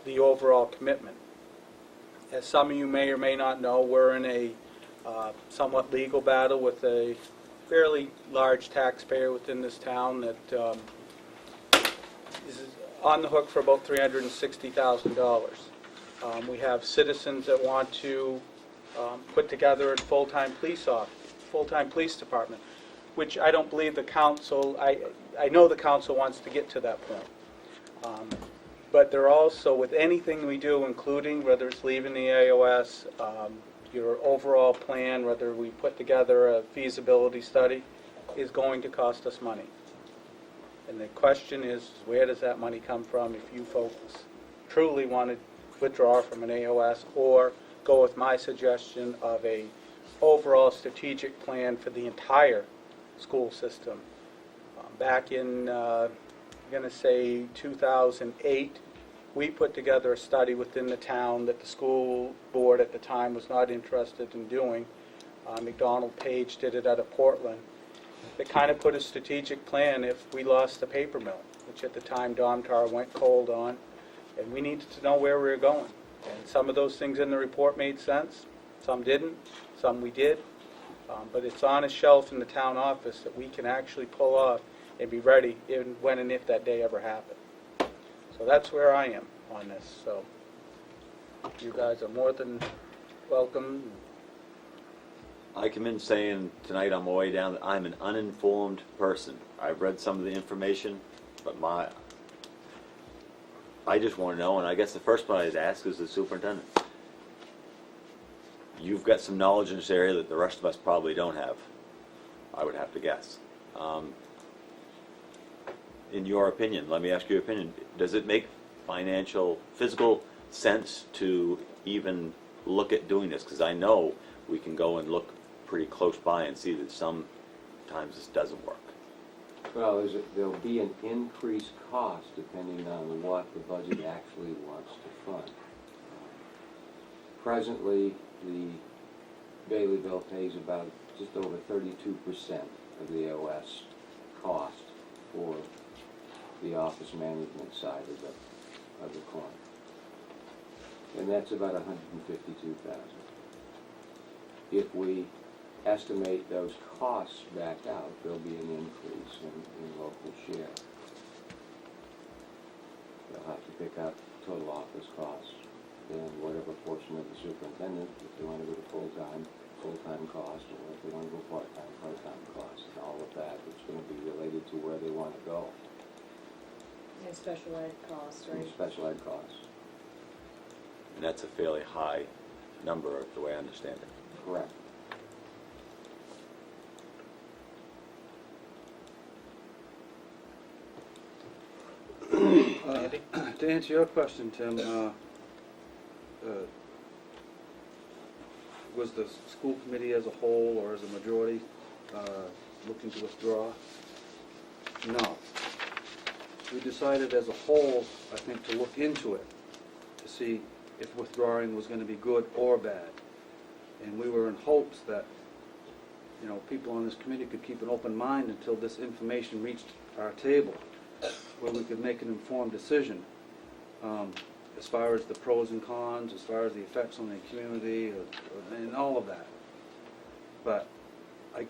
the overall commitment. As some of you may or may not know, we're in a somewhat legal battle with a fairly large taxpayer within this town that is on the hook for about $360,000. We have citizens that want to put together a full-time police department, which I don't believe the council, I know the council wants to get to that point. But they're also, with anything we do, including whether it's leaving the AOS, your overall plan, whether we put together a feasibility study, is going to cost us money. And the question is, where does that money come from if you folks truly want to withdraw from an AOS or go with my suggestion of a overall strategic plan for the entire school system. Back in, I'm going to say 2008, we put together a study within the town that the school board at the time was not interested in doing. McDonald Page did it out of Portland. It kind of put a strategic plan if we lost the paper mill, which at the time Domtar went cold on, and we needed to know where we were going. And some of those things in the report made sense, some didn't, some we did. But it's on a shelf in the town office that we can actually pull off and be ready when and if that day ever happened. So that's where I am on this. So you guys are more than welcome. I come in saying tonight on my way down that I'm an uninformed person. I've read some of the information, but I just want to know, and I guess the first one I'd ask is the superintendent. You've got some knowledge in this area that the rest of us probably don't have, I would have to guess. In your opinion, let me ask you your opinion, does it make physical sense to even look at doing this? Because I know we can go and look pretty close by and see that sometimes this doesn't work. Well, there'll be an increased cost depending on what the budget actually wants to fund. Presently, the Baileyville pays about just over 32% of the OS cost for the office management side of the coin. And that's about $152,000. If we estimate those costs back out, there'll be an increase in local share. They'll have to pick up total office costs and whatever portion of the superintendent, if they want to go to full-time cost, or if they want to go part-time cost, and all of that, it's going to be related to where they want to go. And special ed costs, right? And special ed costs. And that's a fairly high number, the way I understand it. Correct. To answer your question, Tim, was the school committee as a whole or as a majority looking to withdraw? No. We decided as a whole, I think, to look into it to see if withdrawing was going to be good or bad. And we were in hopes that, you know, people on this committee could keep an open mind until this information reached our table, where we could make an informed decision as far as the pros and cons, as far as the effects on the community, and all of that. But I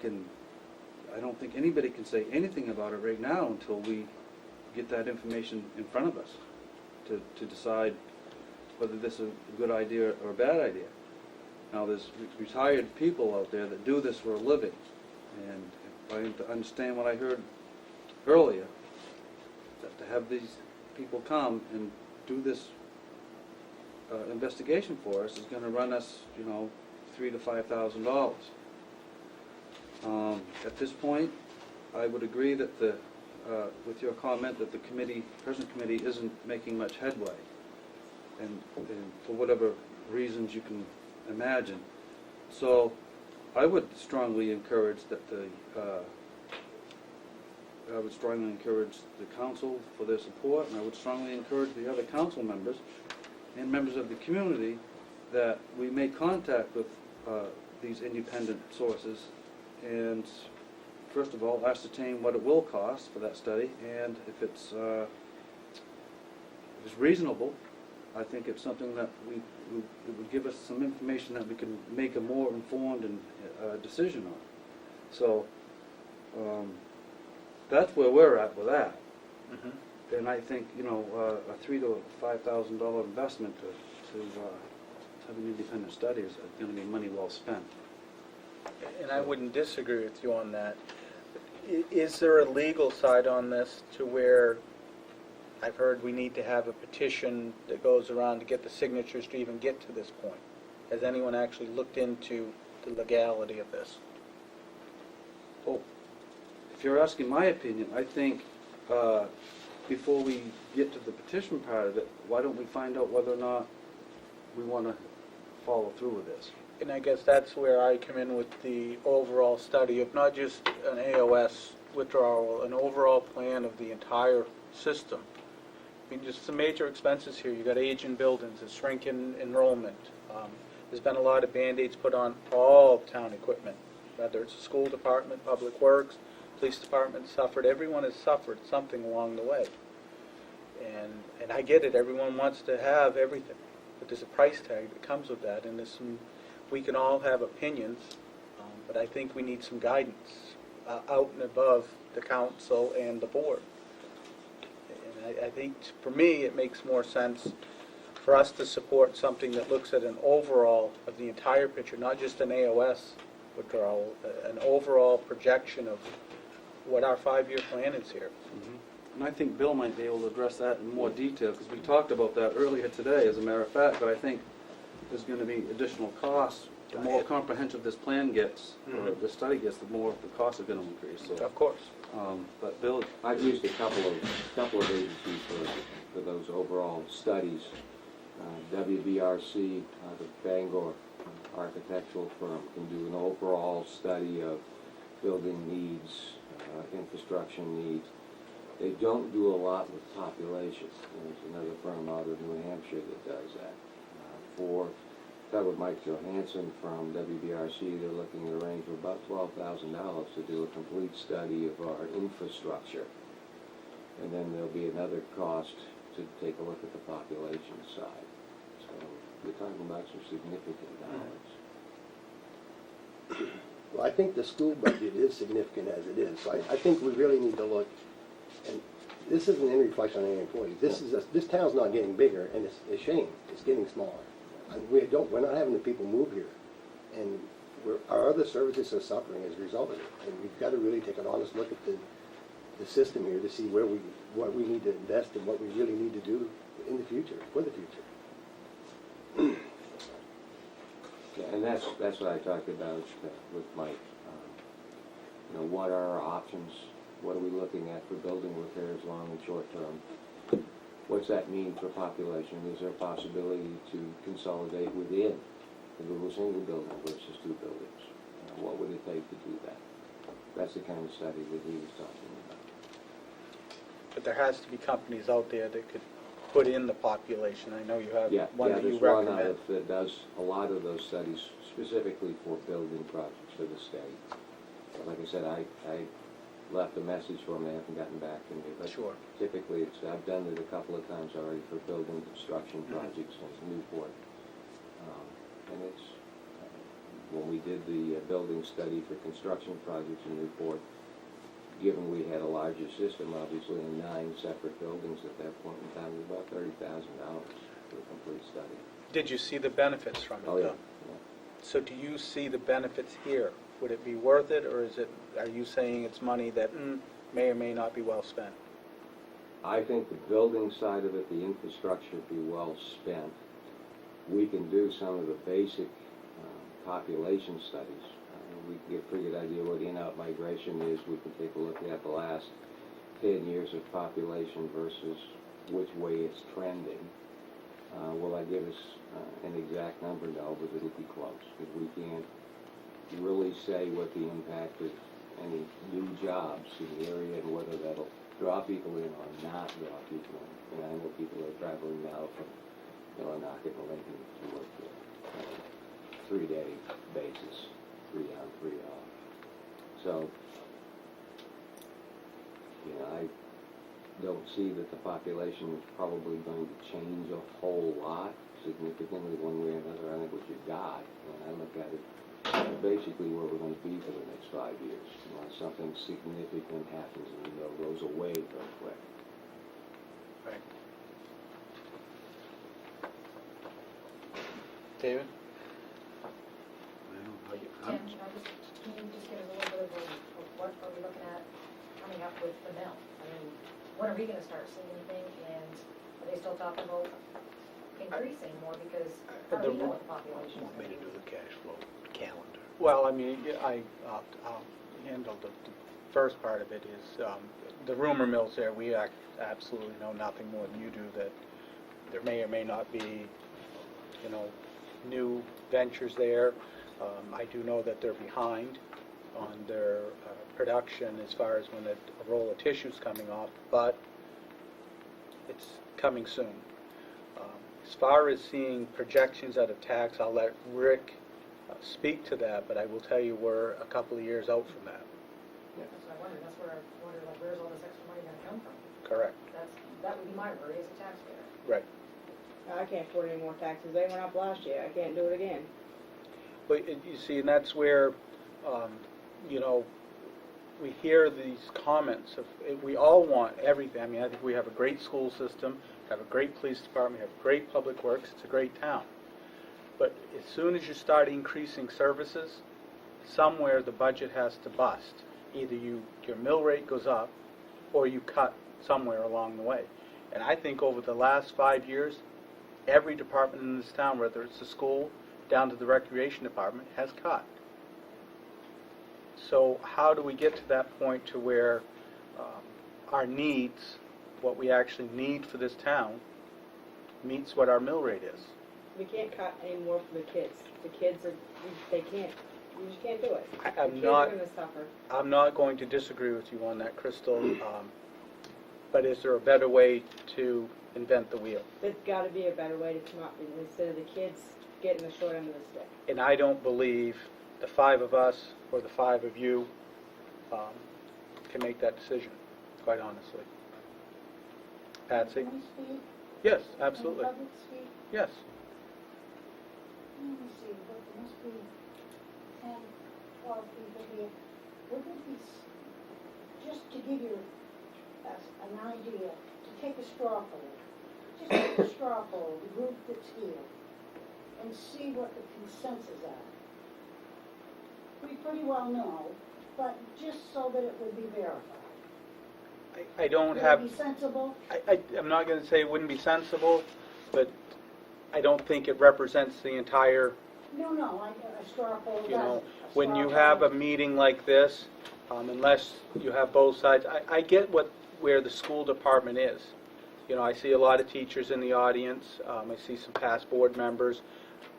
don't think anybody can say anything about it right now until we get that information in front of us to decide whether this is a good idea or a bad idea. Now, there's retired people out there that do this for a living, and if I understand what I heard earlier, that to have these people come and do this investigation for us is going to run us, you know, $3,000 to $5,000. At this point, I would agree that with your comment that the present committee isn't making much headway, and for whatever reasons you can imagine. So I would strongly encourage that I would strongly encourage the council for their support, and I would strongly encourage the other council members and members of the community that we make contact with these independent sources and, first of all, ascertain what it will cost for that study, and if it's reasonable, I think it's something that it would give us some information that we can make a more informed and decision on. So that's where we're at with that. Mhm. And I think, you know, a $3,000 to $5,000 investment to have an independent study is going to be money well spent. And I wouldn't disagree with you on that. Is there a legal side on this to where I've heard we need to have a petition that goes around to get the signatures to even get to this point? Has anyone actually looked into the legality of this? Oh, if you're asking my opinion, I think before we get to the petition part of it, why don't we find out whether or not we want to follow through with this? And I guess that's where I come in with the overall study of not just an AOS withdrawal, an overall plan of the entire system. I mean, just some major expenses here. You've got aging buildings, a shrinking enrollment. There's been a lot of Band-Aids put on all town equipment, whether it's the school department, public works, police department suffered. Everyone has suffered something along the way. And I get it. Everyone wants to have everything. But there's a price tag that comes with that, and there's some, we can all have opinions, but I think we need some guidance out and above the council and the board. And I think, for me, it makes more sense for us to support something that looks at an overall of the entire picture, not just an AOS withdrawal, an overall projection of what our 5-year plan is here. And I think Bill might be able to address that in more detail, because we talked about that earlier today, as a matter of fact, but I think there's going to be additional costs. The more comprehensive this plan gets, or the study gets, the more the costs are going to increase. So, Of course. but Bill, I've used a couple of agencies for those overall studies. WBRC, the Bangor architectural firm, can do an overall study of building needs, infrastructure needs. They don't do a lot with population. There's another firm out of New Hampshire that does that. With Mike Johansson from WBRC, they're looking at a range of about $12,000 to do a complete study of our infrastructure. And then there'll be another cost to take a look at the population side. So we're talking about some significant dollars. Well, I think the school budget is significant as it is, so I think we really need to look, and this isn't any reflection on any employees. This town's not getting bigger, and it's a shame. It's getting smaller. And we're not having the people move here, and our other services are suffering as a result of it. And we've got to really take an honest look at the system here to see what we need to invest and what we really need to do in the future, for the future. Yeah, and that's what I talked about with Mike. What are our options? What are we looking at for building repairs, long and short term? What's that mean for population? Is there a possibility to consolidate within a single building versus 2 buildings? What would it take to do that? That's the kind of study that he was talking about. But there has to be companies out there that could put in the population. I know you have one that you there's one recommend. that does a lot of those studies specifically for building projects for the state. But like I said, I left a message for them. They haven't gotten back to me. But Sure. typically, I've done it a couple of times already for building construction projects in Newport. And it's, when we did the building study for construction projects in Newport, given we had a larger system, obviously, in 9 separate buildings at that point in time, it was about $30,000 for a complete study. Did you see the benefits from it? Oh, yeah. though? So do you see the benefits here? Would it be worth it, or are you saying it's money that may or may not be well spent? I think the building side of it, the infrastructure, would be well spent. We can do some of the basic population studies. We can get a pretty good idea what in-out migration is. We can take a look at the last 10 years of population versus which way it's trending. Will that give us an exact number? No, but it'll be close, because we can't really say what the impact of any new jobs in the area and whether that'll draw people in or not draw people in. And I know people are traveling now from Millinocket to Lincoln to work there on a 3-day basis, 3 on, 3 off. So, don't see that the population is probably going to change a whole lot significantly one way or another. I think what you've got, when I look at it, is basically where we're going to be for the next 5 years, unless something significant happens and the mill goes away very quick. Right. David? Tim, can you just give us a little bit of what are we looking at coming up with the mill? I mean, when are we gonna start seeing anything, and are they still talking about increasing more, because how do we know what the population is Want me gonna to be? do the cash flow calendar? Well, I mean, I'll handle the first part of it is, the rumor mills there, we absolutely know nothing more than you do, that there may or may not be, new ventures there. I do know that they're behind on their production as far as when a roll of tissue's coming off, but it's coming soon. As far as seeing projections out of tax, I'll let Rick speak to that, but I will tell you we're a couple of years out from that. That's what I wondered, that's where I wondered, like, where's all this extra money gonna come from? Correct. That would be my worry as a taxpayer. Right. I can't afford any more taxes. They went up last year. I can't do it again. But you see, and that's where, we hear these comments of, we all want everything. I mean, I think we have a great school system, have a great police department, have great public works, it's a great town. But as soon as you start increasing services, somewhere the budget has to bust. Either your mill rate goes up, or you cut somewhere along the way. And I think over the last 5 years, every department in this town, whether it's the school, down to the recreation department, has cut. So how do we get to that point to where our needs, what we actually need for this town, meets what our mill rate is? We can't cut any more for the kids. The kids are, they can't. You just can't do it. The I'm kids not. are going to suffer. I'm not going to disagree with you on that, Crystal. But is there a better way to invent the wheel? There's got to be a better way to come up with it instead of the kids getting the short end of the stick. And I don't believe the 5 of us or the 5 of you can make that decision, quite honestly. Patsy? Can I speak? Yes, absolutely. Can public speak? Yes. Let me see, but there must be 10, 12 people here. Wouldn't it be, just to give you an idea, to take a straw poll, just take a straw poll, the group that's here, and see what the consensus are. We pretty well know, but just so that it would be verified. I don't Would have... it be sensible? I'm not going to say it wouldn't be sensible, but I don't think it represents the entire, No, a straw poll you know, doesn't. A when straw you poll- have a meeting like this, unless you have both sides, I get where the school department is. You know, I see a lot of teachers in the audience, I see some past board members.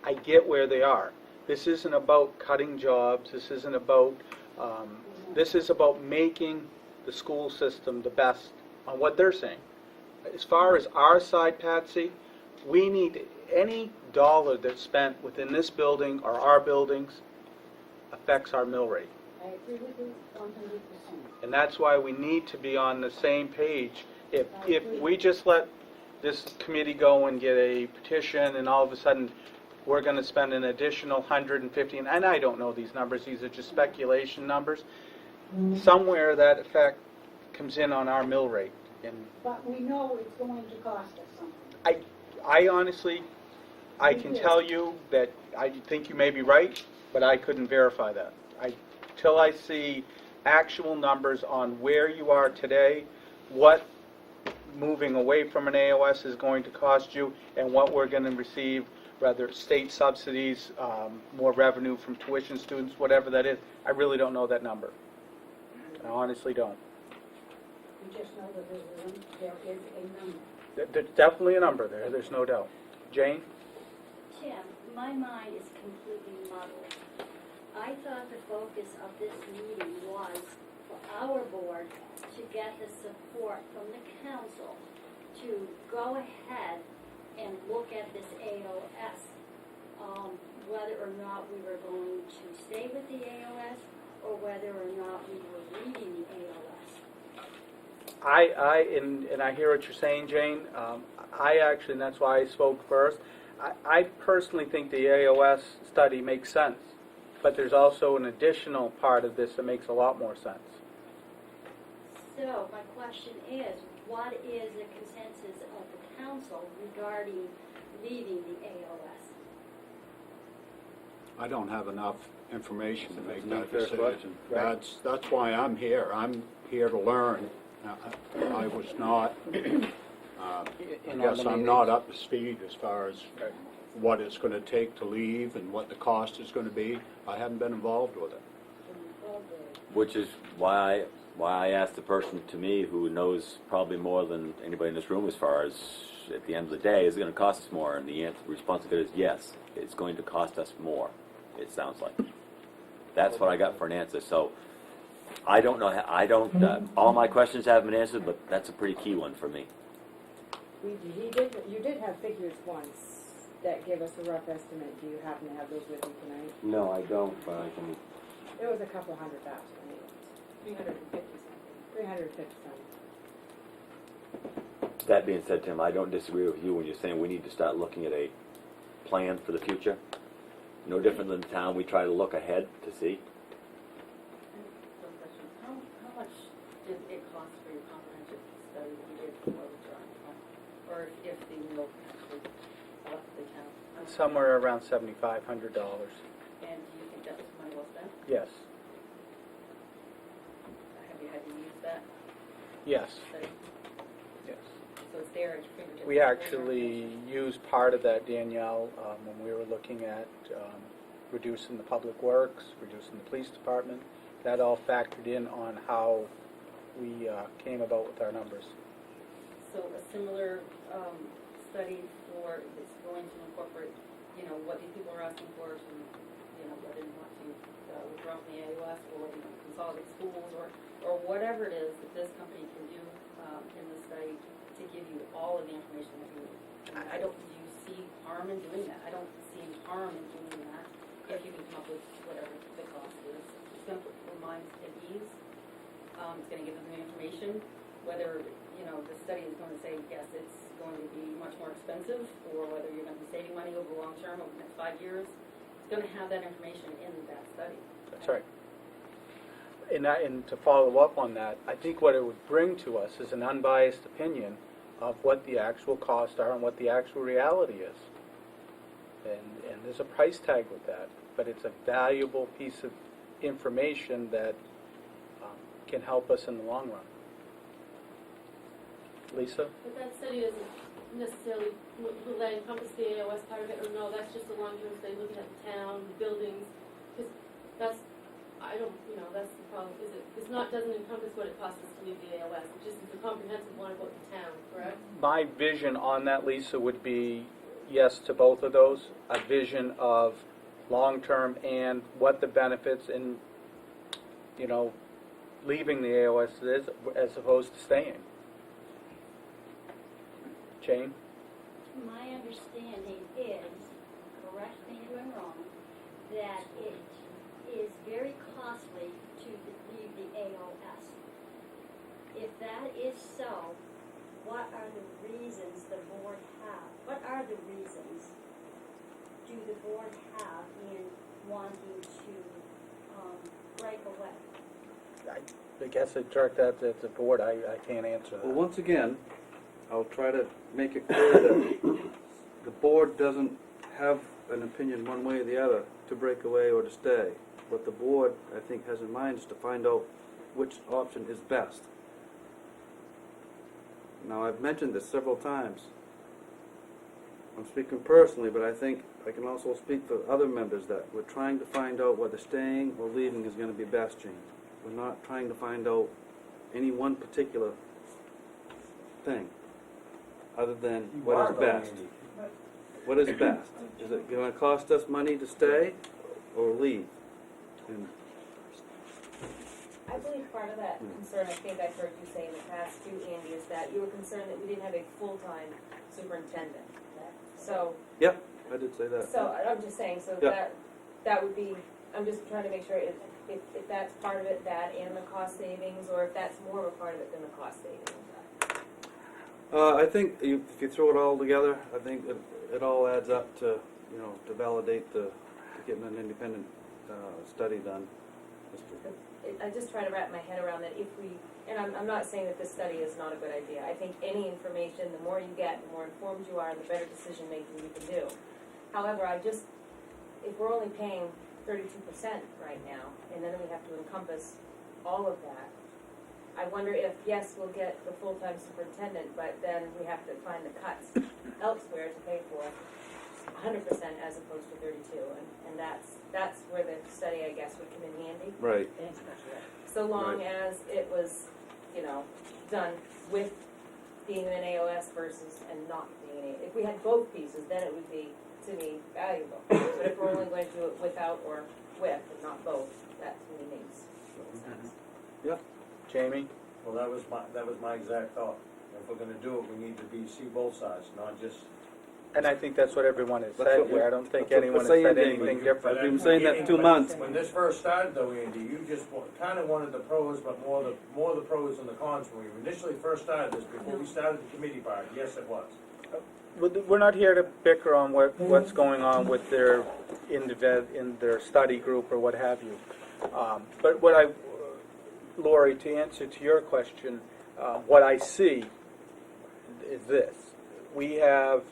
I get where they are. This isn't about cutting jobs, this isn't about, this is about making the school system the best on what they're saying. As far as our side, Patsy, we need any dollar that's spent within this building or our buildings affects our mill rate. I agree with you 100%. And that's why we need to be on the same page. If we just let this committee go and get a petition and all of a sudden we're going to spend an additional 150, and I don't know these numbers, these are just speculation numbers, somewhere that effect comes in on our mill rate. And But we know it's going to cost us something. I honestly, I can tell you that I think you may be right, but I couldn't verify that. Till I see actual numbers on where you are today, what moving away from an AOS is going to cost you, and what we're going to receive, whether state subsidies, more revenue from tuition students, whatever that is, I really don't know that number. I honestly don't. We just know that there is a number. There's definitely a number there, there's no doubt. Jane? Tim, my mind is completely muddled. I thought the focus of this meeting was for our board to get the support from the council to go ahead and look at this AOS, whether or not we were going to stay with the AOS or whether or not we were leaving the AOS. And I hear what you're saying, Jane. I actually, and that's why I spoke first, I personally think the AOS study makes sense, but there's also an additional part of this that makes a lot more sense. So my question is, what is the consensus of the council regarding leaving the AOS? I don't have enough information to make that Fair decision. question. Right. That's why I'm here. I'm here to learn. I was not, I guess I'm not up to speed as far as what it's going to take to leave and what the cost is going to be. I haven't been involved with it. Which is why I asked the person to me who knows probably more than anybody in this room as far as at the end of the day, is it going to cost us more? And the response to it is yes, it's going to cost us more, it sounds like. That's what I got for an answer. So I don't know, all my questions haven't been answered, but that's a pretty key one for me. You did have figures once that give us a rough estimate. Do you happen to have those with you tonight? No, I don't, but I can, It was a couple $100,000, I think. 350 something. That being said, Tim, I don't disagree with you when you're saying we need to start looking at a plan for the future. No different than the town, we try to look ahead to see. One question. How much did it cost for your comprehensive study that you did for the drawing? Or if the mill actually left the town? Somewhere around $7,500. And do you think that was money well spent? Yes. Have you had to use that Yes. study? Yes. So it's there at your fingertips? We actually used part of that, Danielle, when we were looking at reducing the public works, reducing the police department. That all factored in on how we came about with our numbers. So a similar study for, it's going to incorporate, what these people are asking for, to, whether you want to withdraw from the AOS, or whether you want to consolidate schools, or whatever it is that this company can do in the study to give you all of the information that you need. I don't, do you see harm in doing that? I don't see harm in doing that if you can come up with whatever the cost is. It's going to put people's minds at ease. It's going to give them the information, whether, the study is going to say, yes, it's going to be much more expensive, or whether you're going to be saving money over the long term, over the next 5 years. It's going to have that information in that study. That's right. And to follow up on that, I think what it would bring to us is an unbiased opinion of what the actual costs are and what the actual reality is. And there's a price tag with that, but it's a valuable piece of information that can help us in the long run. Lisa? But that study doesn't necessarily, will that encompass the AOS part of it, or no, that's just a long-term study looking at the town, the buildings, because that's, that's the problem, is it's not, doesn't encompass what it costs us to leave the AOS, it just is a comprehensive one about the town, correct? My vision on that, Lisa, would be yes to both of those, a vision of long-term and what the benefits in, leaving the AOS is as opposed to staying. Jane? My understanding is, correct me if I'm wrong, that it is very costly to leave the AOS. If that is so, what are the reasons the board have? What are the reasons do the board have in wanting to break away? I guess I direct that at the board. I can't answer that. Well, once again, I'll try to make it clear that the board doesn't have an opinion one way or the other to break away or to stay. What the board, I think, has in mind is to find out which option is best. Now, I've mentioned this several times. I'm speaking personally, but I think I can also speak for other members that we're trying to find out whether staying or leaving is going to be best, Gene. We're not trying to find out any one particular thing other than what is best. What is best? Is it going to cost us money to stay or leave? And I believe part of that concern, I think I've heard you say in the past too, Andy, is that you were concerned that we didn't have a full-time superintendent. So, yep, I did say that. so I'm just saying, so Yeah. that would be, I'm just trying to make sure, if if that's part of it, that and the cost savings, or if that's more of a part of it than the cost savings. I think if you throw it all together, I think it all adds up to, to validate to getting an independent study done. I just try to wrap my head around that if we, and I'm not saying that this study is not a good idea. I think any information, the more you get, the more informed you are, the better decision making you can do. However, if we're only paying 32% right now, and then we have to encompass all of that, I wonder if, yes, we'll get the full-time superintendent, but then we have to find the cuts elsewhere to pay for 100% as opposed to 32, and that's where the study, I guess, would come in handy. Right. So long as it was, done with being an AOS versus and not being an AOS. If we had both pieces, then it would be, to me, valuable. But if we're only going to do it without or with, and not both, that to me makes sense. Yeah. Jamie? Well, that was my exact thought. If we're gonna do it, we need to see both sides, not just. And I think that's what everyone has That's said what here. we- I don't think that's what anyone has we're said saying, anything Jamie. different. I've been saying that in 2 months. When this first started though, Andy, you just kind of wanted the pros, but more the pros than the cons when we initially first started this, before we started the committee part. Yes, it was. We're not here to bicker on what's going on with their in their study group or what have you. But Lori, to answer to your question, what I see is this. We have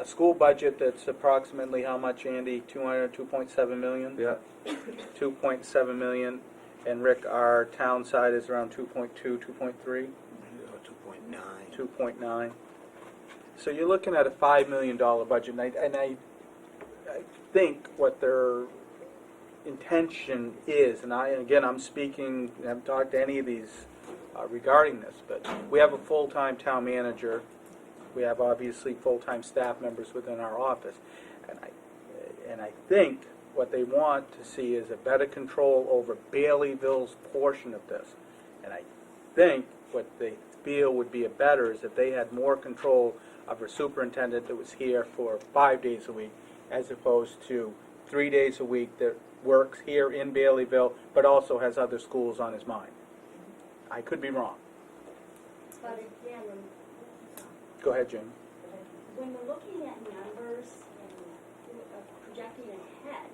a school budget that's approximately how much, Andy? 2.7 million? Yeah. 2.7 million. And Rick, our town side is around 2.2, 2.3? 2.9. 2.9. So you're looking at a $5 million budget, and I think what their intention is, and I'm speaking, I haven't talked to any of these regarding this, but we have a full-time town manager. We have obviously full-time staff members within our office, and I think what they want to see is a better control over Baileyville's portion of this, and I think what they feel would be better is if they had more control of a superintendent that was here for 5 days a week, as opposed to 3 days a week that works here in Baileyville, but also has other schools on his mind. I could be wrong. But again, Go ahead, Jim. when we're looking at numbers and projecting ahead,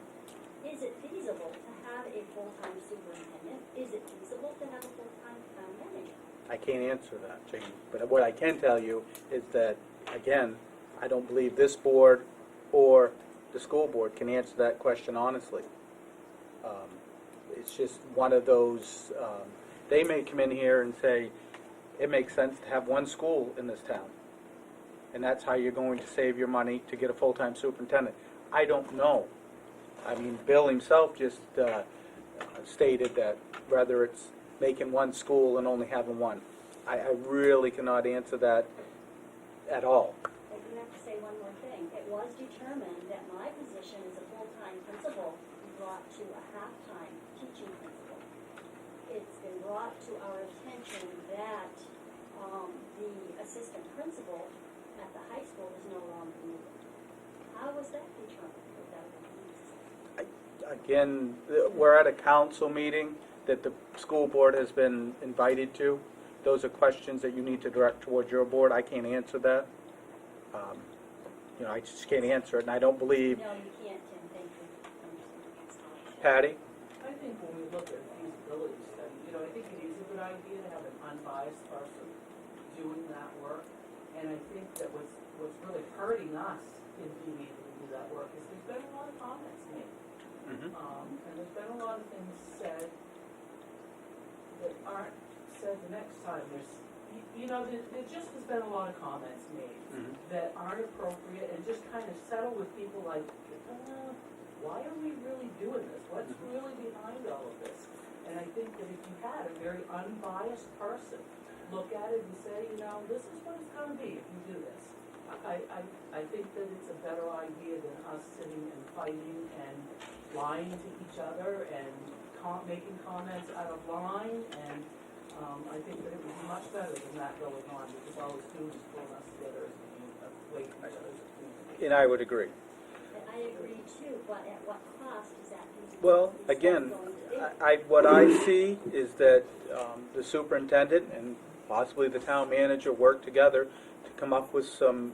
is it feasible to have a full-time superintendent? Is it feasible to have a full-time town manager? I can't answer that, Jane. But what I can tell you is that, again, I don't believe this board or the school board can answer that question honestly. It's just one of those, they may come in here and say, it makes sense to have one school in this town. And that's how you're going to save your money to get a full-time superintendent. I don't know. I mean, Bill himself just stated that whether it's making one school and only having one. I really cannot answer that at all. I do have to say one more thing. It was determined that my position as a full-time principal be brought to a half-time teaching principal. It's been brought to our attention that the assistant principal at the high school is no longer needed. How was that determined without the needs? Again, we're at a council meeting that the school board has been invited to. Those are questions that you need to direct towards your board. I can't answer that. I just can't answer it, and I don't believe. No, you can't, Tim. Thank you. Patty? I think when we look at feasibility study, I think it is a good idea to have an unbiased person doing that work. And I think that what's really hurting us in being able to do that work is there's been a lot of comments made. Mm-hmm. And there's been a lot of things said that aren't said the next time. There just has been a lot of comments made that aren't appropriate and just kind of settle with people like, why are we really doing this? What's really behind all of this? And I think that if you had a very unbiased person look at it and say, this is what it's going to be if you do this. I think that it's a better idea than us sitting and fighting and lying to each other and making comments out of line. And I think that it would be much better than that going on because all it's doing is pulling us together as a way to each other's community. And I would agree. I agree too, but at what cost is that feasibility Well, study again, going to be? what I see is that the superintendent and possibly the town manager work together to come up with some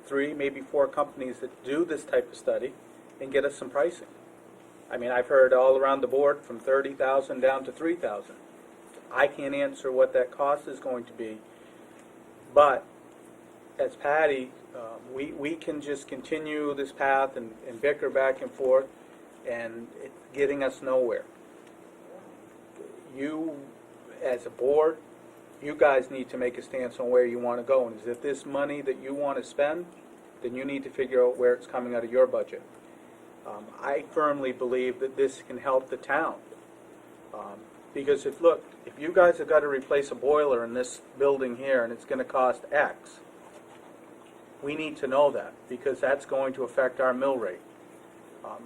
3, maybe 4 companies that do this type of study and get us some pricing. I mean, I've heard all around the board from $30,000 down to $3,000. I can't answer what that cost is going to be, but as Patty, we can just continue this path and bicker back and forth, and it's getting us nowhere. You, as a board, you guys need to make a stance on where you want to go, and is it this money that you want to spend, then you need to figure out where it's coming out of your budget. I firmly believe that this can help the town. Because if you guys have got to replace a boiler in this building here and it's going to cost X, we need to know that because that's going to affect our mill rate.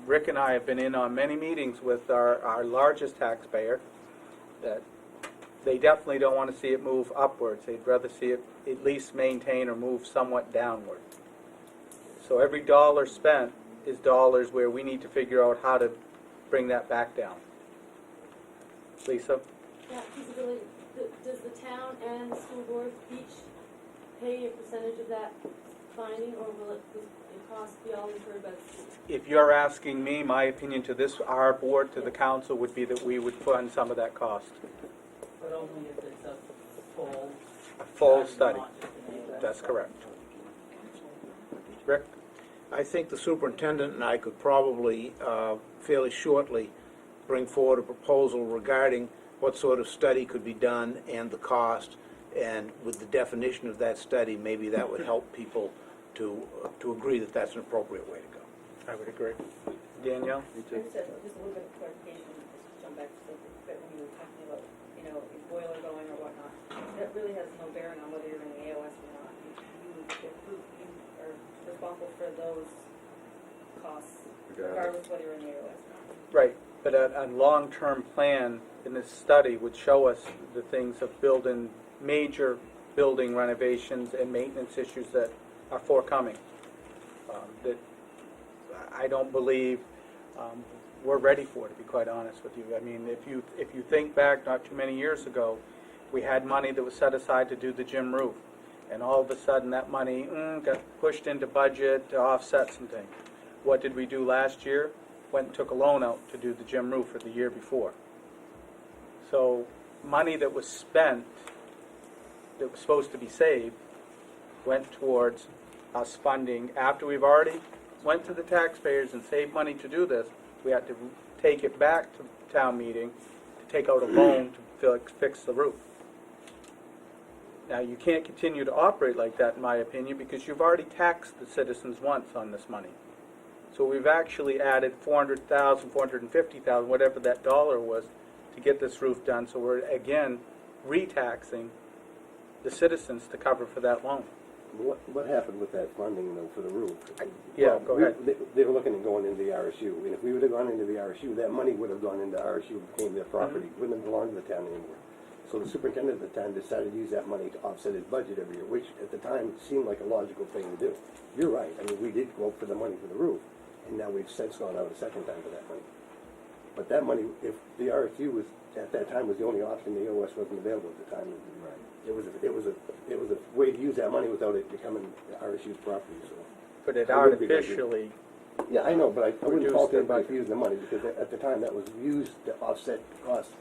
Rick and I have been in on many meetings with our largest taxpayer that they definitely don't want to see it move upwards. They'd rather see it at least maintain or move somewhat downward. So every dollar spent is dollars where we need to figure out how to bring that back down. Lisa? Yeah, feasibility, does the town and the school board each pay a percentage of that finding, or will the cost be all incurred by the school? If you're asking me, my opinion to this, our board, to the council, would be that we would fund some of that cost. But only if it's a Full study. That's correct. Rick? I think the superintendent and I could probably fairly shortly bring forward a proposal regarding what sort of study could be done and the cost, and with the definition of that study, maybe that would help people to agree that that's an appropriate way to go. I would agree. Danielle? I just had just a little bit of clarification, just jump back to something quick when you were talking about, a boiler going or whatnot. That really has no bearing on whether you're in the AOS or not. You are responsible for those costs, regardless whether you're in the AOS or not. Right, but a long-term plan in this study would show us the things of major building renovations and maintenance issues that are forthcoming. That I don't believe we're ready for, to be quite honest with you. I mean, if you think back not too many years ago, we had money that was set aside to do the gym roof, and all of a sudden that money got pushed into budget to offset some things. What did we do last year? Went and took a loan out to do the gym roof for the year before. So money that was spent, that was supposed to be saved, went towards us funding. After we've already went to the taxpayers and saved money to do this, we had to take it back to town meeting to take out a loan to fix the roof. Now, you can't continue to operate like that, in my opinion, because you've already taxed the citizens once on this money. So we've actually added $400,000, $450,000, whatever that dollar was, to get this roof done. So we're, again, re-taxing the citizens to cover for that loan. What happened with that funding, though, for the roof? Go ahead. They were looking at going into the RSU, and if we would have gone into the RSU, that money would have gone into RSU, became their property, wouldn't have belonged to the town anymore. So the superintendent at the time decided to use that money to offset his budget every year, which at the time seemed like a logical thing to do. You're right, I mean, we did go for the money for the roof, and now we've since gone out a second time for that money. But that money, if the RSU was, at that time, was the only option, the OS wasn't available at the time. It was a way to use that money without it becoming RSU's property, so. But it artificially... Yeah, I know, but I wouldn't reduced fault their anybody for budget. using the money, because at the time, that was used to offset costs.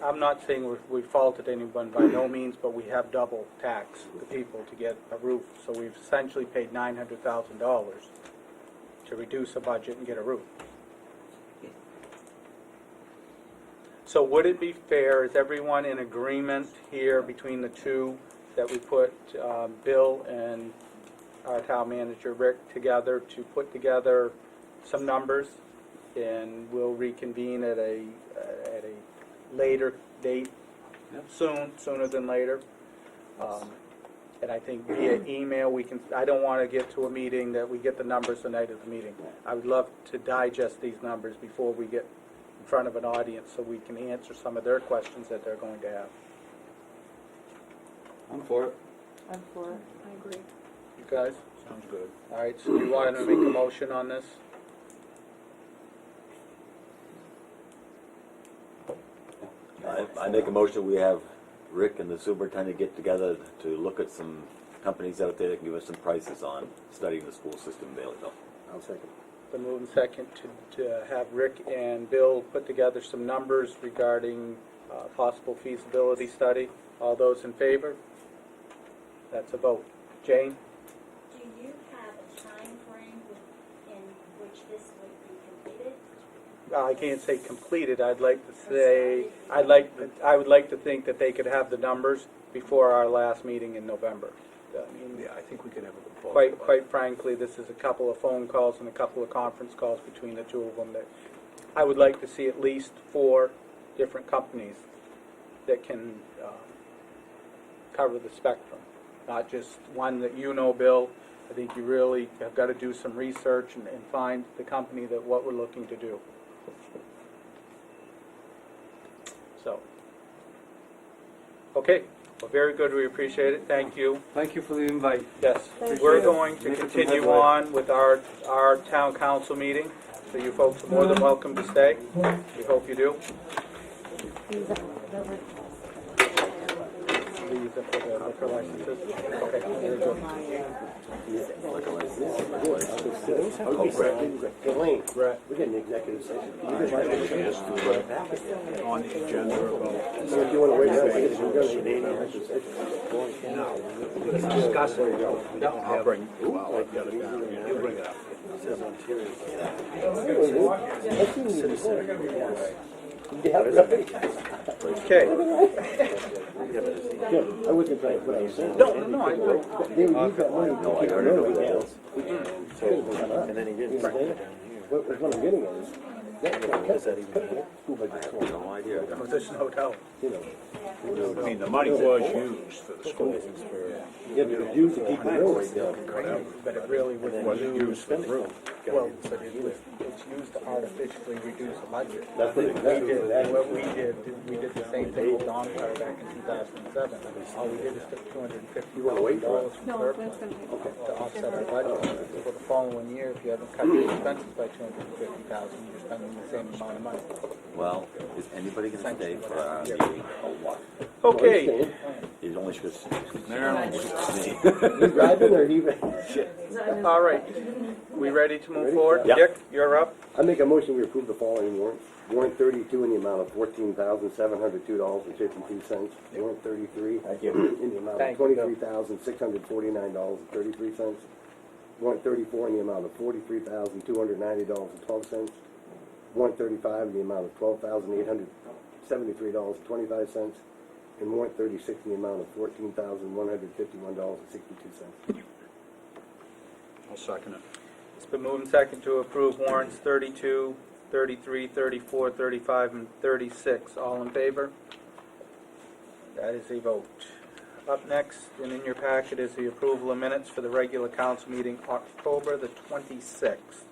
I'm not saying we faulted anyone by no means, but we have double taxed the people to get a roof. So we've essentially paid $900,000 to reduce a budget and get a roof. So would it be fair, is everyone in agreement here between the two that we put Bill and our town manager Rick together to put together some numbers, and we'll reconvene at a later date, sooner than later. And I think via email we can, I don't want to get to a meeting that we get the numbers the night of the meeting. I would love to digest these numbers before we get in front of an audience so we can answer some of their questions that they're going to have. I'm for it. I'm for it. I agree. You guys? Sounds good. All right, so you want to make a motion on this? I make a motion, we have Rick and the superintendent get together to look at some companies out there that can give us some prices on studying the school system in Baileyville. I'll second. Been moved and second to have Rick and Bill put together some numbers regarding possible feasibility study. All those in favor? That's a vote. Jane? Do you have a time frame in which this would be completed? I can't say completed. I'd like to say, I would like to think that they could have the numbers before our last meeting in November. I mean, Yeah, I think we could have a proposal. quite frankly, this is a couple of phone calls and a couple of conference calls between the two of them that I would like to see at least 4 different companies that can cover the spectrum, not just one that you know, Bill. I think you really have got to do some research and find the company that what we're looking to do. So, okay, well, very good. We appreciate it. Thank you. Thank you for the invite. Yes, Thank we're you. going to Make it some continue headway. on with our town council meeting, so you folks are more than welcome to stay. We hope you do. These are for the liquor licenses. Okay, very good. Elaine, Brett. we're getting executive session. On the agenda about. So if you want to wait, we're going to executive session. Discuss it. I'll bring, well, I've got it down. You'll bring it up. Okay. I wasn't trying to put out saying. No, I agree. They would use that money to keep the road down. And then he didn't bring it down here. What I'm getting at is, that's school budget. No idea. Position hotel. You know, I mean, the money was used for the schools. yeah, but it's used to keep the road down. But it really wasn't Wasn't used for the room. well, but it's used to artificially reduce the budget. That's what exactly what that is. What we did the same thing with Don Fire back in 2007. All we did is took $250 You wanna wait for it? from surplus to offset our budget. For the following year, if you haven't cut your expenses by $250,000, you're spending the same amount of money. Well, is anybody going to stay for our meeting or what? Okay. He's only supposed to. Marilyn, You driving or you? All right. We ready to move Ready? forward? Yeah. Dick, you're up. I make a motion, we approve the following warrants. Warrant 32 in the amount of $14,702.52. Warrant 33 in the amount of Thank you, Bill. $23,649.33. Warrant 34 in the amount of $43,290.12. Warrant 35 in the amount of $12,873.25. And warrant 36 in the amount of $14,151.62. I'll second it. It's been moved and second to approve warrants 32, 33, 34, 35, and 36. All in favor? That is a vote. Up next, and in your packet, is the approval of minutes for the regular council meeting October the 26th.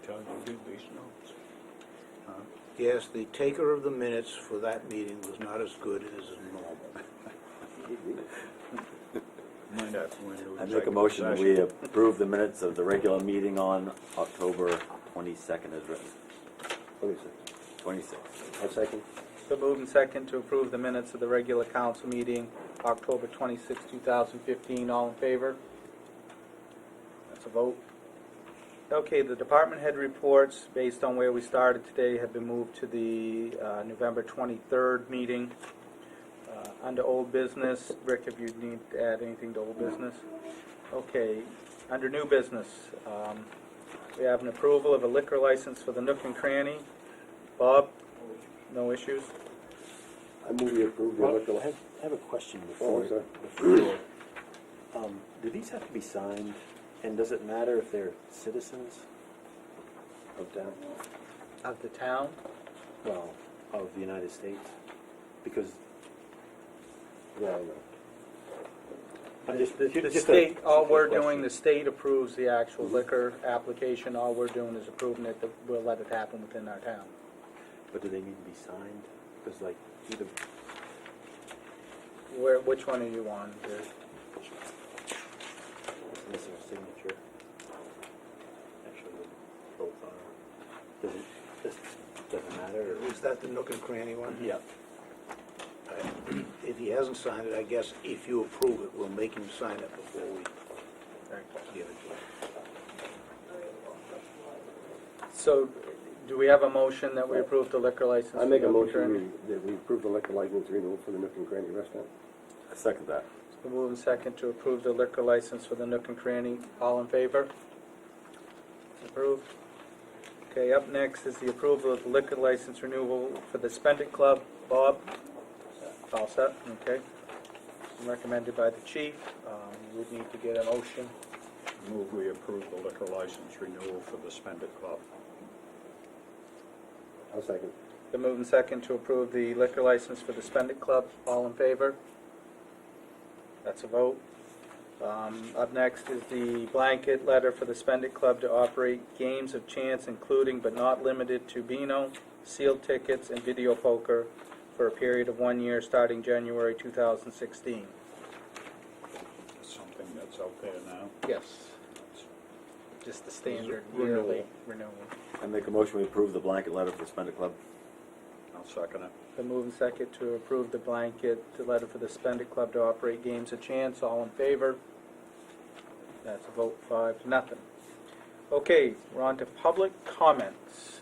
Tell you to do these notes. Yes, the taker of the minutes for that meeting was not as good as normal. Might have to go into I make a executive motion that session. we approve the minutes of the regular meeting on October 22nd as written. 26. 26th. A second. It's been moved and second to approve the minutes of the regular council meeting October 26, 2015. All in favor? That's a vote. Okay, the department head reports, based on where we started today, have been moved to the November 23rd meeting. Under old business, Rick, if you need to add anything to old business. Okay, under new business, we have an approval of a liquor license for the Nook and Cranny. Bob, no issues? I move we approve the liquor I license. have a question Oh, before. sorry. Do these have to be signed, and does it matter if they're citizens? of town, Of the town? well, of the United States, because, Yeah, I know. I'm just, The just a- state, all just a we're question. doing, the state approves the actual liquor application, all we're doing is approving it, that we'll let it happen within our town. But do they need to be signed? Because like, either, Which one are you on? it's missing a signature. Actually, both are. Does it, this doesn't matter, or? Is that the Nook and Cranny one? Yeah. If he hasn't signed it, I guess if you approve it, we'll make him sign it before we give it to him. So, do we have a motion that we approve the liquor license? I make a for Nook and Cranny? motion that we approve the liquor license renewal for the Nook and Cranny Restaurant. I second that. So move in second to approve the liquor license for the Nook and Cranny. All in favor? Approved. Okay, up next is the approval of the liquor license renewal for the Spendit Club. Bob? All set, okay. Recommended by the chief. We would need to get a motion. Move we approve the liquor license renewal for the Spendit Club. I'll second. The move in second to approve the liquor license for the Spendit Club. All in favor? That's a vote. Up next is the blanket letter for the Spendit Club to operate games of chance, including but not limited to Beano, sealed tickets, and video poker for a period of 1 year starting January 2016. Something that's out there now. Yes. Just the standard Renewal. yearly renewal. I make a motion, we approve the blanket letter for the Spendit Club. I'll second it. The move in second to approve the blanket letter for the Spendit Club to operate games of chance. All in favor? That's a vote 5-0. Okay, we're on to public comments.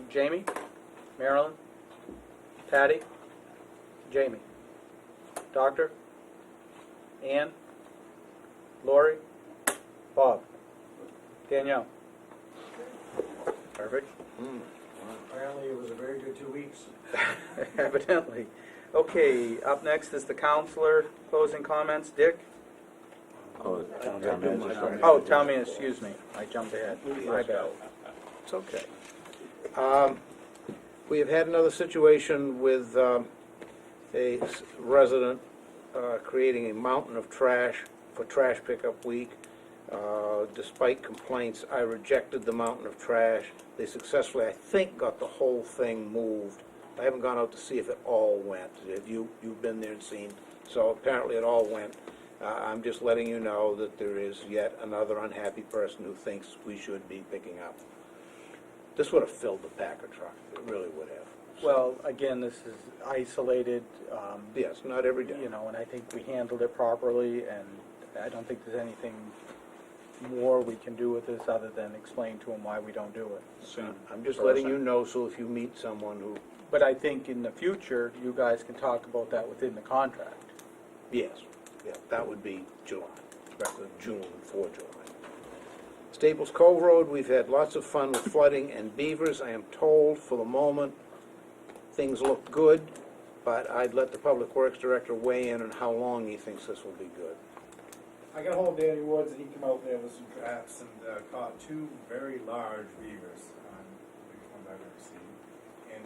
Jamie? Marilyn? Patty? Jamie? Doctor? Ann? Lori? Bob? Danielle? Perfect. Apparently, it was a very good 2 weeks. Evidently. Okay, up next is the counselor closing comments. Dick? Oh, Oh, tell me, excuse me, I jumped ahead. My bad. It's okay. We have had another situation with a resident creating a mountain of trash for trash pickup week. Despite complaints, I rejected the mountain of trash. They successfully, I think, got the whole thing moved. I haven't gone out to see if it all went. Have you've been there and seen? So apparently it all went. I'm just letting you know that there is yet another unhappy person who thinks we should be picking up. This would have filled the Packer truck. It really would have. Well, again, this is isolated, Yes, not every day. you know, and I think we handled it properly, and I don't think there's anything more we can do with this other than explain to them why we don't do it. Same I'm just letting you know, so if you meet someone who, But I think in the future, you guys can talk about that within the contract. yes, yeah, that would be July, rather than June, for July. Staples Cove Road, we've had lots of fun with flooding and beavers. I am told, for the moment, things look good, but I'd let the Public Works Director weigh in on how long he thinks this will be good. I got hold of Danny Woods, and he came out there with some traps and caught 2 very large beavers, the biggest ones I've ever seen. And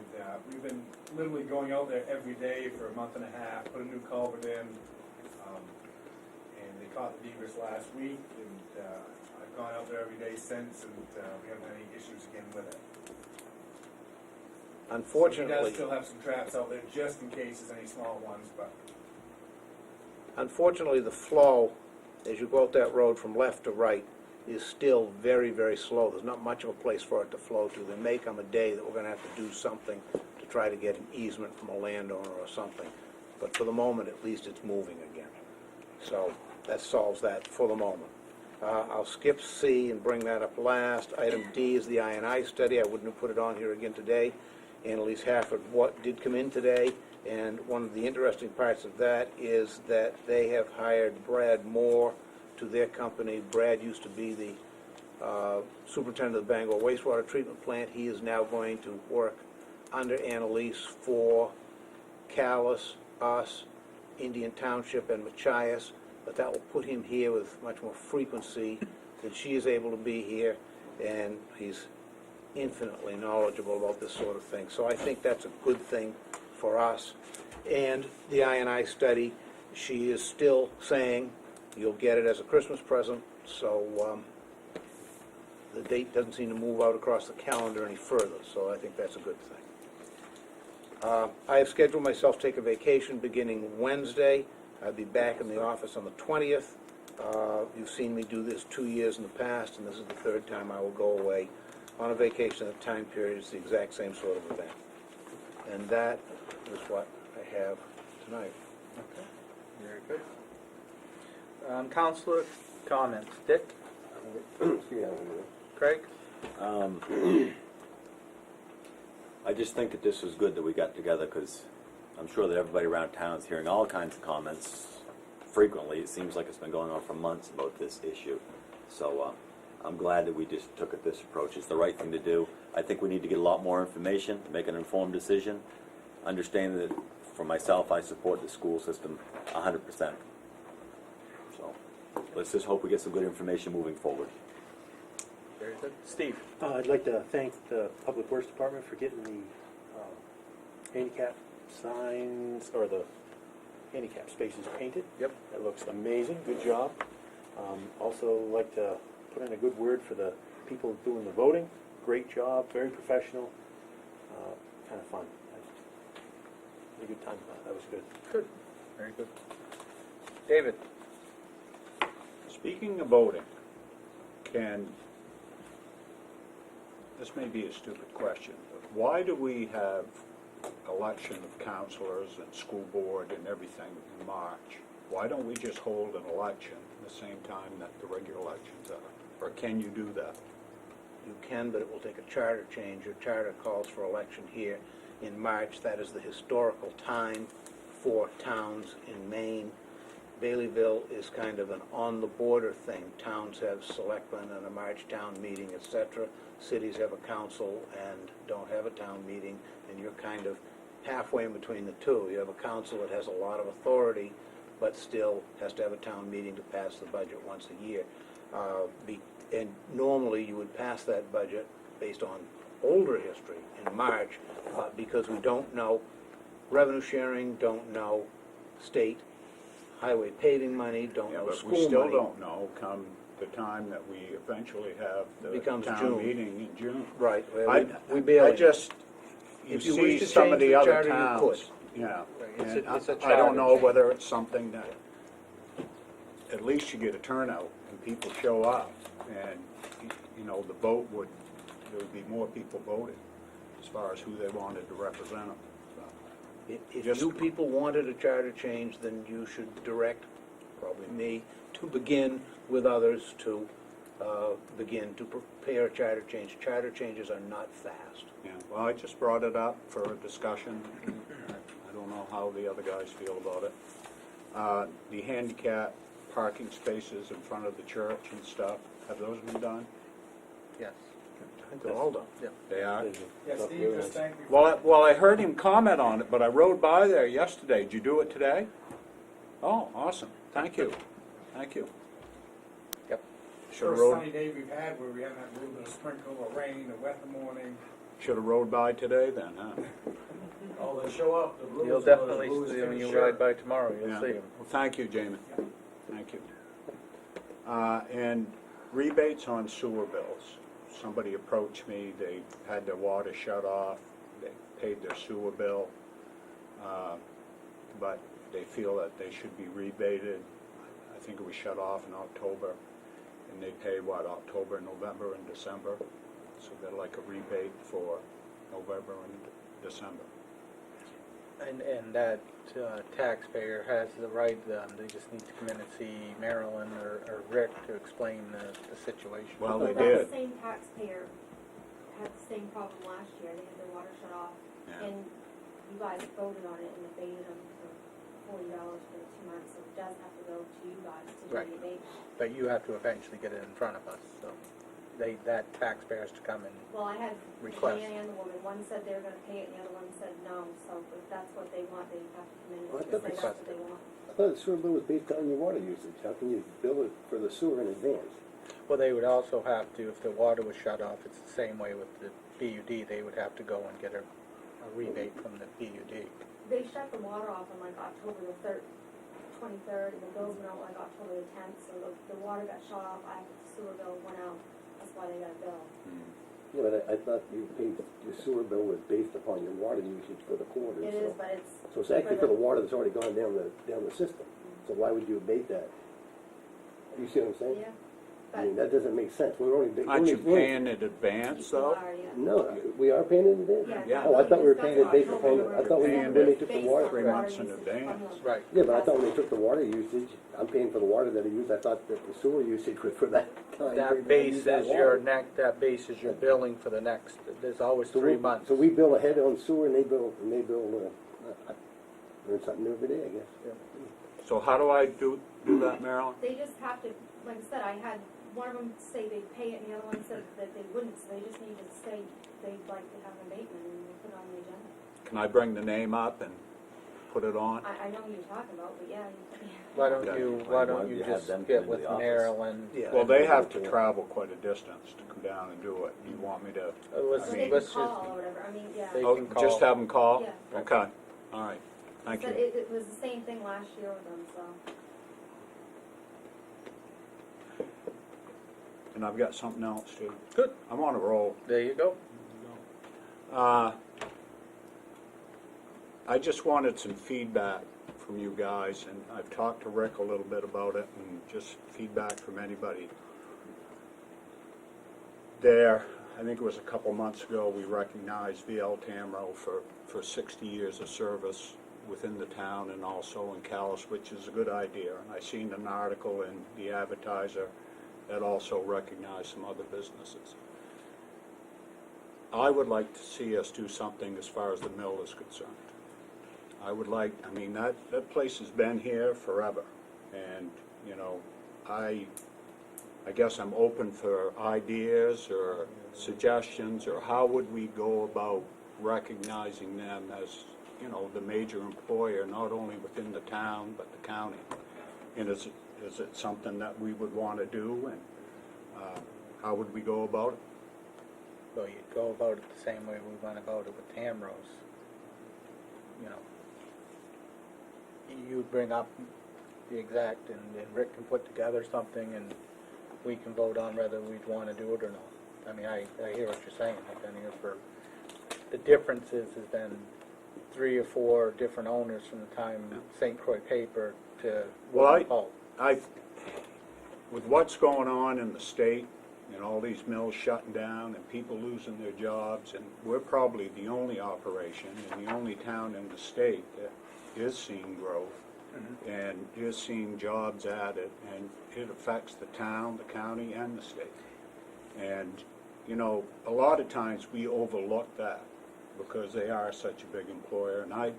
we've been literally going out there every day for a month and a half, put a new culvert in, and they caught the beavers last week, and I've gone out there every day since, and we haven't had any issues again with it. Unfortunately, So he does still have some traps out there, just in case there's any small ones, but unfortunately, the flow, as you go out that road from left to right, is still very, very slow. There's not much of a place for it to flow to. There may come a day that we're going to have to do something to try to get an easement from a landowner or something. But for the moment, at least it's moving again. So that solves that for the moment. I'll skip C and bring that up last. Item D is the I&I study. I wouldn't have put it on here again today. Annalise Hafford what did come in today, and one of the interesting parts of that is that they have hired Brad Moore to their company. Brad used to be the superintendent of the Bangor wastewater treatment plant. He is now going to work under Annalise for Callis, us, Indian Township, and Machias, but that will put him here with much more frequency than she is able to be here. and he's infinitely knowledgeable about this sort of thing. So I think that's a good thing for us. And the I&I study, she is still saying you'll get it as a Christmas present, so the date doesn't seem to move out across the calendar any further, so I think that's a good thing. I have scheduled myself to take a vacation beginning Wednesday. I'll be back in the office on the 20th. You've seen me do this 2 years in the past, and this is the third time I will go away on a vacation at a time period. It's the exact same sort of event. And that is what I have tonight. Okay, very good. Counselor comments. Dick? Craig? I just think that this was good that we got together, because I'm sure that everybody around town is hearing all kinds of comments frequently. It seems like it's been going on for months about this issue. So I'm glad that we just took this approach. It's the right thing to do. I think we need to get a lot more information, make an informed decision, understand that for myself, I support the school system 100%. So let's just hope we get some good information moving forward. Very good. Steve? I'd like to thank the Public Works Department for getting the handicap signs, or the handicap spaces painted. Yep. That looks amazing. Good job. Also like to put in a good word for the people doing the voting. Great job. Very professional. Kind of fun. Had a good time. That was good. Good. Very good. David? Speaking of voting, this may be a stupid question, but why do we have election of councilors and school board and everything in March? Why don't we just hold an election at the same time that the regular elections are? Or can you do that? You can, but it will take a charter change. Your charter calls for election here in March. That is the historical time for towns in Maine. Baileyville is kind of an on-the-border thing. Towns have selectmen and a March town meeting, etc. Cities have a council and don't have a town meeting, and you're kind of halfway in between the two. You have a council that has a lot of authority, but still has to have a town meeting to pass the budget once a year. And normally you would pass that budget based on older history in March, because we don't know revenue sharing, don't know state highway paving money, don't know school money. But we still don't know come the time that we eventually have the Becomes town June. meeting in June. Right. Well, I we barely. just, you If you wish see to some of change the the other charter, you towns. could. Yeah. It's And a I charter don't know change. whether it's something that, at least you get a turnout and people show up, and, the vote there would be more people voting as far as who they wanted to represent them. If Just- you people wanted a charter change, then you should direct, probably me, to begin with others to begin to prepare a charter change. Charter changes are not fast. Yeah, well, I just brought it up for a discussion. I don't know how the other guys feel about it. The handicap parking spaces in front of the church and stuff, have those been done? Yes. I think they're all done. Yeah. They are? Yeah, Steve, just thank you. Well, I heard him comment on it, but I rode by there yesterday. Did you do it today? Oh, awesome. Thank you. Thank you. Yep. Should have First rode, sunny day we've had where we haven't had a little bit of sprinkle or rain or wet in the morning. should have rode by today then, huh? Oh, they show up, the blues. You'll definitely see them when you ride by tomorrow. You'll Yeah. see them. Well, thank you, Jamie. Thank you. And rebates on sewer bills. Somebody approached me, they had their water shut off, they paid their sewer bill, but they feel that they should be rebated. I think it was shut off in October, and they pay, October, November, and December. So they're like a rebate for November and December. And that taxpayer has the right, they just need to come in and see Marilyn or Rick to explain the situation. Well, they But did. that same taxpayer had the same problem last year. They had their water shut off, Yeah. and you guys voted on it and abated them for $40 for the 2 months. So it does have to go to you guys to do Right. the abatement. But you have to eventually get it in front of us, so that taxpayer has to come in. Well, I had the Request. man and the woman. One said they were going to pay it, and the other one said no. So if that's what they want, they have to come in Well, and that's say that's what they want. I thought the sewer bill was based on your water usage. How can you bill it for the sewer in advance? Well, they would also have to, if the water was shut off, it's the same way with the BUD, they would have to go and get a rebate from the BUD. They shut the water off on like October the 23rd, and the bills went out like October the 10th, so the water got shut off, the sewer bill went out, that's why they got a bill. Yeah, but I thought you paid, your sewer bill was based upon your water usage for the quarter. It is, but it's. So it's actually for the water that's already gone down the system. So why would you abate that? You see what I'm saying? Yeah. I mean, that doesn't make sense. We're only. Aren't you paying in advance, though? No, we are paying it in advance? Yeah. Oh, I thought we were paying it based upon, I thought when they took the water. 3 months in advance. Right. Yeah, but I thought when they took the water usage, I'm paying for the water that I use, I thought that the sewer usage was for that time. That bases your that bases your billing for the next, there's always 3 months. So we bill ahead on sewer and they bill, I learn something new every day, I guess. So how do I do that, Marilyn? They just have to, like I said, I had one of them say they'd pay it, and the other one said that they wouldn't, so they just need to say they'd like to have an abatement, and we'll put it on the agenda. Can I bring the name up and put it on? I know who you're talking about, but yeah. Why don't you have just them come get into with the office? Marilyn? Well, they have to travel quite a distance to come down and do it. You want me to? Let's, Or they can let's just, call or whatever, I mean, yeah. They Oh, can call. just have them call? Yeah. Okay, all right, thank But you. it was the same thing last year with them, so. And I've got something else too. Good. I'm on a roll. There you go. I just wanted some feedback from you guys, and I've talked to Rick a little bit about it, and just feedback from anybody. I think it was a couple months ago, we recognized VL Tamro for 60 years of service within the town and also in Calais, which is a good idea. And I seen an article in the Advertiser that also recognized some other businesses. I would like to see us do something as far as the mill is concerned. That place has been here forever, and, I guess I'm open for ideas or suggestions, or how would we go about recognizing them as, the major employer, not only within the town, but the county? And is it something that we would want to do, and how would we go about it? Well, you'd go about it the same way we went about it with Tamrose. You bring up the exact, and Rick can put together something, and we can vote on whether we'd want to do it or not. I mean, I hear what you're saying. I've been here for, the difference is been 3 or 4 different owners from the time St. Croix Paper to Well, with what's going on in the state, and all these mills shutting down and people losing their jobs, and we're probably the only operation and the only town in the state that is seeing growth and is seeing jobs added, and it affects the town, the county, and the state. And, a lot of times we overlook that because they are such a big employer, and I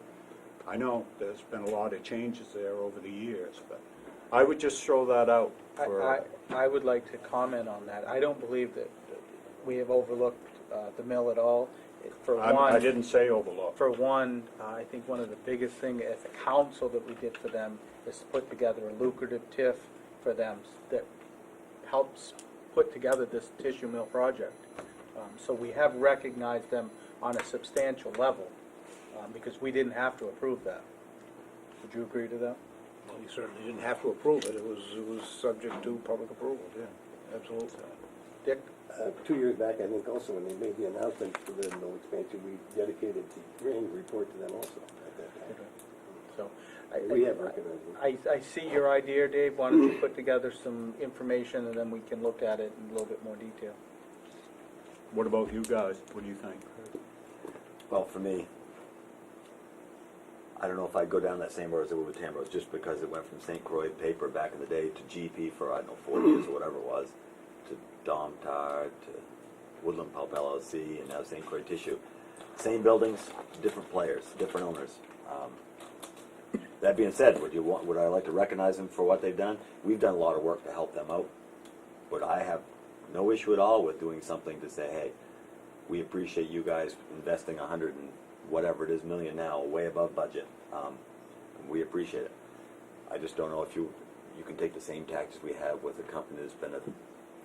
know there's been a lot of changes there over the years, but I would just throw that out for... I would like to comment on that. I don't believe that we have overlooked the mill at all. I didn't say overlook. For one, I think one of the biggest things as a council that we did for them is to put together a lucrative TIF for them that helps put together this tissue mill project. So we have recognized them on a substantial level because we didn't have to approve that. Would you agree to that? Well, you certainly didn't have to approve it. It was subject to public approval, yeah, absolutely. Dick? 2 years back, I think also, when they made the announcement for the mill expansion, we dedicated the annual report to them also at that time. So We have recognized it. I see your idea, Dave. Why don't you put together some information, and then we can look at it in a little bit more detail. What about you guys? What do you think? Well, for me, I don't know if I'd go down that same road as I would with Tamrose, just because it went from St. Croix Paper back in the day to GP for, 40 years or whatever it was, to Domtar, to Woodland Pulp LLC, and now St. Croix Tissue. Same buildings, different players, different owners. That being said, would I like to recognize them for what they've done? We've done a lot of work to help them out, but I have no issue at all with doing something to say, hey, we appreciate you guys investing $100 and whatever it is million now, way above budget. We appreciate it. I just don't know if you can take the same tactics we have with a company that's been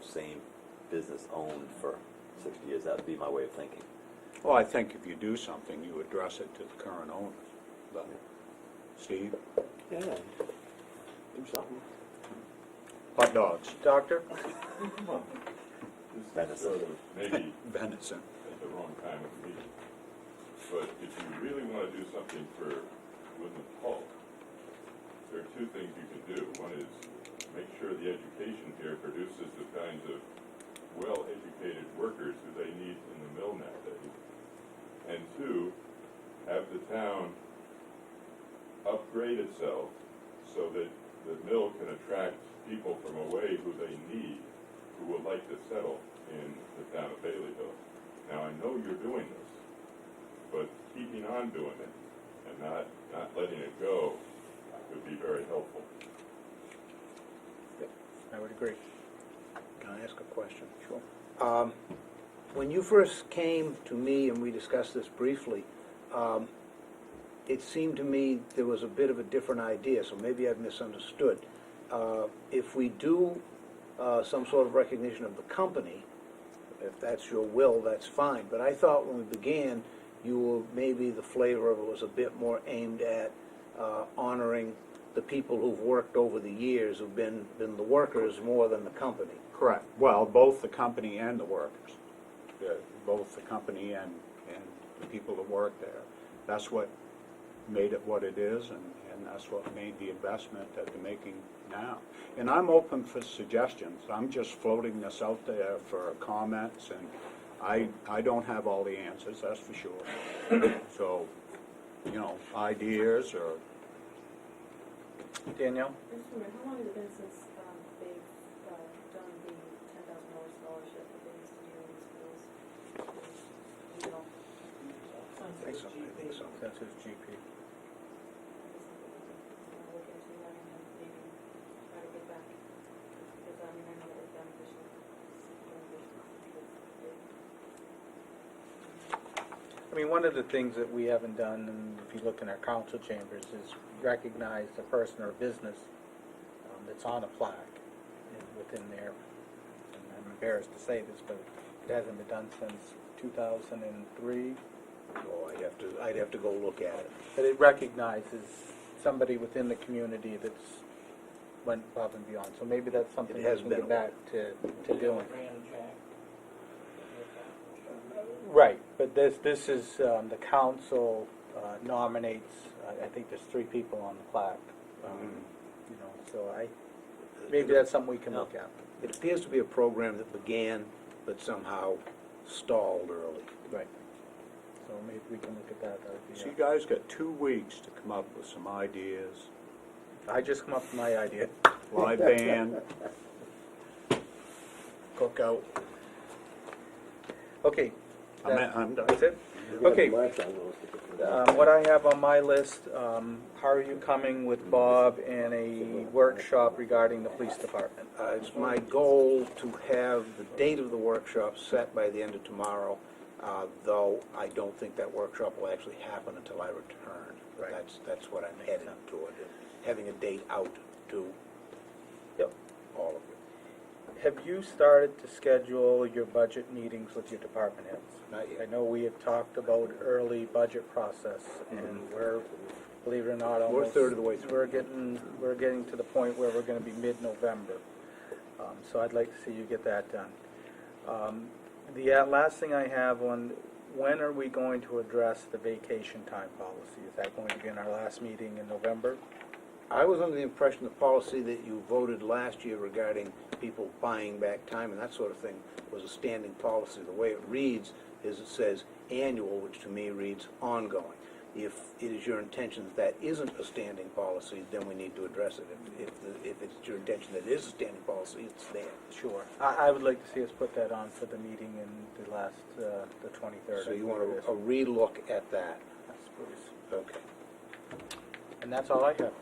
same business owned for 60 years. That would be my way of thinking. Well, I think if you do something, you address it to the current owners. But, Steve? Yeah, do something. Hot dogs. Doctor? Venison. Maybe Venison. at the wrong time of the meeting. But if you really want to do something for Woodland Pulp, there are two things you can do. One is make sure the education here produces the kinds of well-educated workers who they need in the mill nowadays. And two, have the town upgrade itself so that the mill can attract people from away who they need, who would like to settle in the town of Baileyville. Now, I know you're doing this, but keeping on doing it and not letting it go would be very helpful. I would agree. Can I ask a question? Sure. When you first came to me and we discussed this briefly, it seemed to me there was a bit of a different idea, so maybe I've misunderstood. If we do some sort of recognition of the company, if that's your will, that's fine. But I thought when we began, maybe the flavor of it was a bit more aimed at honoring the people who've worked over the years, who've been the workers more than the company. Correct. Well, both the company and the workers. Both the company and the people that work there. That's what made it what it is, and that's what made the investment that they're making now. And I'm open for suggestions. I'm just floating this out there for comments, and I don't have all the answers, that's for sure. So, ideas or... Danielle? I just wonder, how long has it been since they've done the $10,000 scholarship that they used to do in the schools? You know, I think so. That's his GP. look into that and then maybe try to get back, because I mean, I know it was beneficial. I mean, one of the things that we haven't done, and if you look in our council chambers, is recognize a person or business that's on a plaque within there. And I'm embarrassed to say this, but it hasn't been done since 2003. Oh, I'd have to go look at it. But it recognizes somebody within the community that's went above and beyond. So maybe that's something It we has can been get a back to doing. Right, but this is, the council nominates, I think there's 3 people on the plaque. So maybe that's something we can look at. It appears to be a program that began, but somehow stalled early. Right. So maybe we can look at that. So you guys got 2 weeks to come up with some ideas. I just come up with my idea. Live band, cookout. Okay. I'm done. That's it? Okay. My son will stick it to that. What I have on my list, how are you coming with Bob in a workshop regarding the police department? It's my goal to have the date of the workshop set by the end of tomorrow, though I don't think that workshop will actually happen until I return. But Right. that's what I'm heading toward, having a date out to all of you. Have you started to schedule your budget meetings with your department heads? Not yet. I know we have talked about early budget process, and we're, believe it or not, almost... We're a third of the way through. We're getting to the point where we're gonna be mid-November. So I'd like to see you get that done. The last thing I have on, when are we going to address the vacation time policy? Is that going to be in our last meeting in November? I was under the impression the policy that you voted last year regarding people buying back time and that sort of thing was a standing policy. The way it reads is it says annual, which to me reads ongoing. If it is your intention that that isn't a standing policy, then we need to address it. If it's your intention that it is a standing policy, it's there. Sure. I would like to see us put that on for the meeting in the last, the 23rd. So you want a relook at that? Yes, please. Okay. And that's all I have.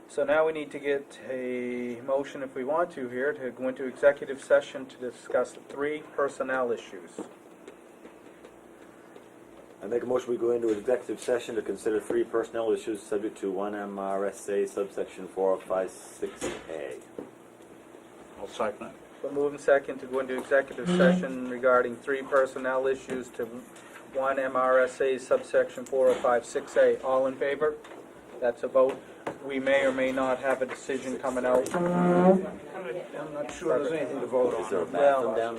So now we need to get a motion, if we want to here, to go into executive session to discuss 3 personnel issues. I make a motion we go into executive session to consider 3 personnel issues subject to 1 MRSA subsection 4056A. I'll second it. We're moving second to go into executive session regarding 3 personnel issues to 1 MRSA subsection 4056A. All in favor? That's a vote. We may or may not have a decision coming out. I'm not sure there's anything to vote on. Is there a bathroom down there?